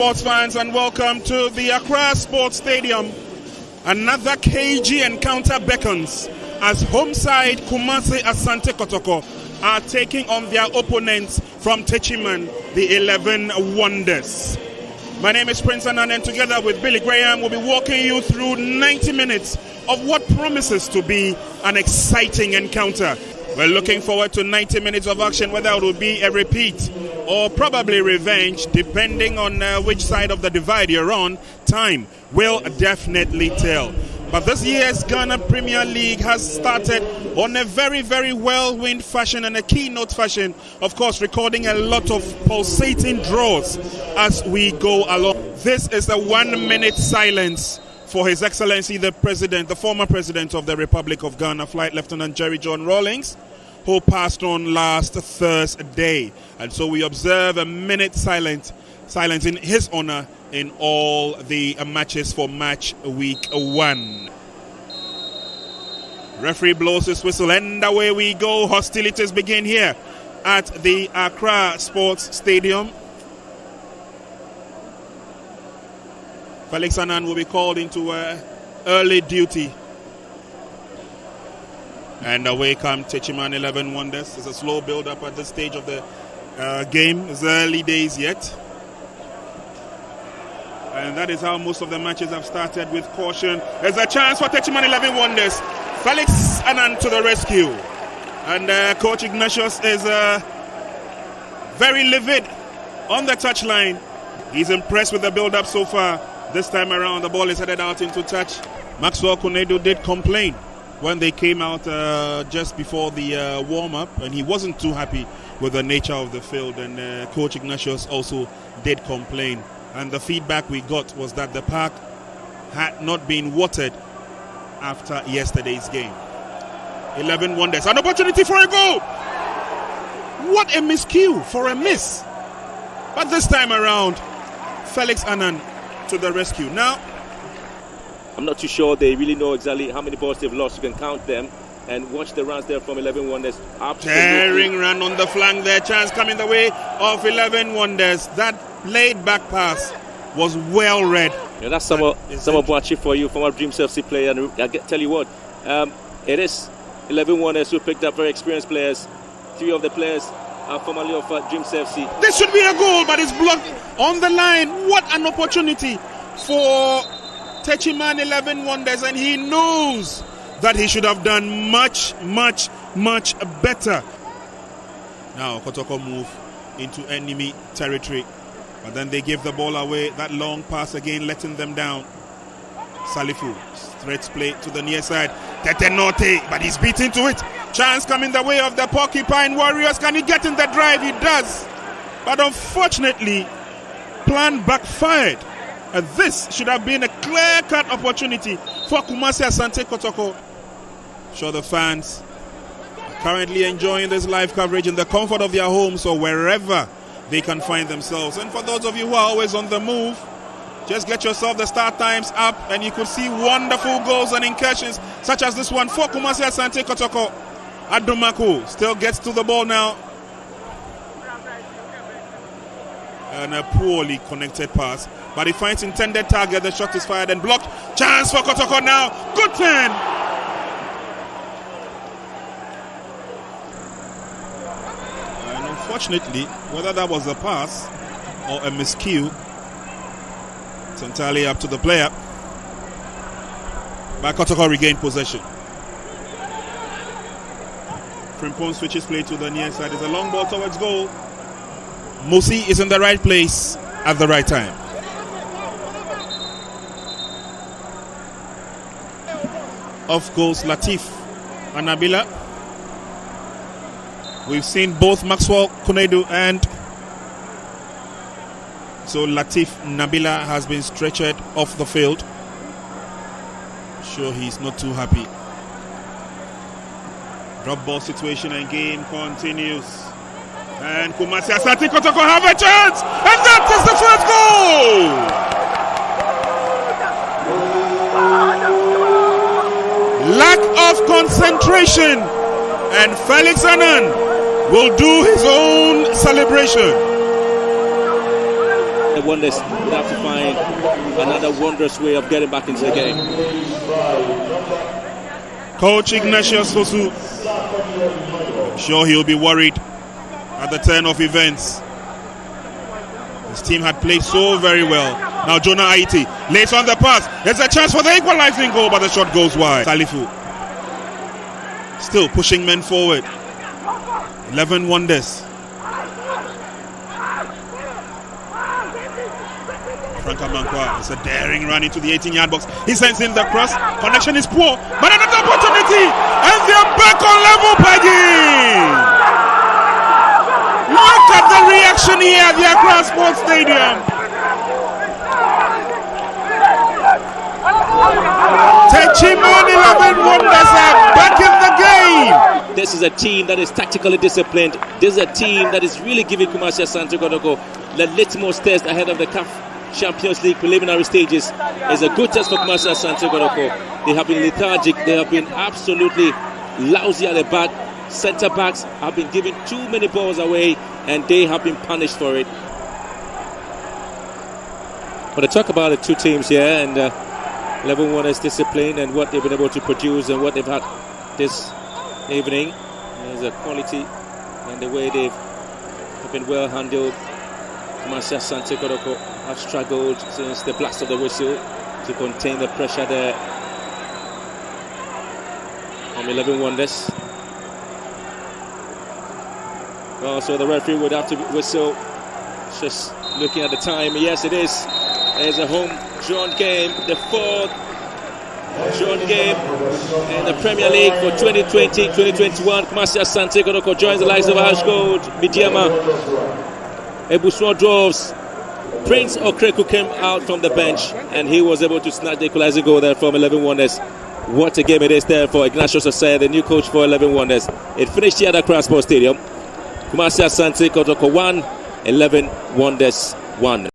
Sports fans, and welcome to the Accra Sports Stadium. Another KG encounter beckons as home side Kumasi Asante Kotoko are taking on their opponents from Techiman, the 11 Wonders. My name is Prince Anand, and together with Billy Graham, we'll be walking you through 90 minutes of what promises to be an exciting encounter. We're looking forward to 90 minutes of action, whether it will be a repeat or probably revenge, depending on which side of the divide you're on. Time will definitely tell. But this year's Ghana Premier League has started on a very, very whirlwind fashion and a keynote fashion, of course, recording a lot of pulsating draws as we go along. This is a 1 minute silence for His Excellency the President, the former President of the Republic of Ghana, Flight Lieutenant Jerry John Rawlings, who passed on last Thursday. And so we observe a minute silence in his honor in all the matches for match week 1. Referee blows his whistle and away we go. Hostilities begin here at the Accra Sports Stadium. Felix Annan will be called into early duty. And away come Techiman 11 Wonders. It's a slow build-up at this stage of the game. It's early days yet. And that is how most of the matches have started, with caution. There's a chance for Techiman 11 Wonders. Felix Annan to the rescue. And Coach Ignatius is very livid on the touchline. He's impressed with the build-up so far. This time around, the ball is headed out into touch. Maxwell Konedo did complain when they came out just before the warm-up, and he wasn't too happy with the nature of the field. And Coach Ignatius also did complain. And the feedback we got was that the park had not been watered after yesterday's game. 11 Wonders, an opportunity for a goal. What a miscue for a miss. But this time around, Felix Annan to the rescue. Now, I'm not too sure they really know exactly how many balls they've lost. You can count them and watch the runs there from 11 Wonders. Daring run on the flank there. Chance coming the way of 11 Wonders. That laid back pass was well read. Yeah, that's some Boachi for you, former Dreams FC player. And I tell you what, it is 11 Wonders who picked up very experienced players. 3 of the players are formerly of Dreams FC. This should be a goal, but it's blocked on the line. What an opportunity for Techiman 11 Wonders, and he knows that he should have done much, much, much better. Now Kotoko move into enemy territory, but then they give the ball away. That long pass again, letting them down. Salifu threats play to the near side. Tete Norte, but he's beaten to it. Chance coming the way of the Porcupine Warriors. Can he get in the drive? He does, but unfortunately, plan backfired. This should have been a clear-cut opportunity for Kumasi Asante Kotoko. Sure, the fans are currently enjoying this live coverage in the comfort of their homes or wherever they can find themselves. And for those of you who are always on the move, just get yourself the start times up and you could see wonderful goals and incursions such as this one for Kumasi Asante Kotoko. Adumaku still gets to the ball now. And a poorly connected pass, but he finds intended target. The shot is fired and blocked. Chance for Kotoko now. Good turn. And unfortunately, whether that was a pass or a miscue, it's entirely up to the player. But Kotoko regained possession. Frimpong switches play to the near side. It's a long ball towards goal. Musi is in the right place at the right time. Off goes Latif and Nabila. We've seen both Maxwell Konedu and so Latif Nabila has been stretchered off the field. Sure, he's not too happy. Drop ball situation and game continues. And Kumasi Asante Kotoko have a chance, and that is the first goal. Lack of concentration, and Felix Annan will do his own celebration. Wonders would have to find another wondrous way of getting back into the game. Coach Ignatius Fosu, I'm sure he'll be worried at the turn of events. His team had played so very well. Now Jonah Aiti lays on the pass. There's a chance for the equalizing goal, but the shot goes wide. Salifu still pushing men forward. 11 Wonders. Franka Mankwa, it's a daring run into the 18-yard box. He sends in the cross. Connection is poor, but another opportunity, and they're back on level pegging. Look at the reaction here at the Accra Sports Stadium. Techiman 11 Wonders are back in the game. This is a team that is tactically disciplined. This is a team that is really giving Kumasi Asante Kotoko the litmus test ahead of the CAF Champions League preliminary stages. Is a good test for Kumasi Asante Kotoko. They have been lethargic. They have been absolutely lousy at the back. Centre backs have been giving too many balls away, and they have been punished for it. But I talk about the two teams here, and 11 Wonders discipline and what they've been able to produce and what they've had this evening. There's a quality and the way they've been well handled. Kumasi Asante Kotoko have struggled since the blast of the whistle to contain the pressure there from 11 Wonders. Well, so the referee would have to whistle. Just looking at the time, yes it is. There's a home drawn game, the fourth drawn game in the Premier League for 2020-2021. Kumasi Asante Kotoko joins the likes of Ashgold, Midiama, Ebuswa Dwarves. Prince Okreku came out from the bench and he was able to snatch the equalizing goal there from 11 Wonders. What a game it is there for Ignatius Osei, the new coach for 11 Wonders. It finished here at Accra Sports Stadium. Kumasi Asante Kotoko 1, 11 Wonders 1.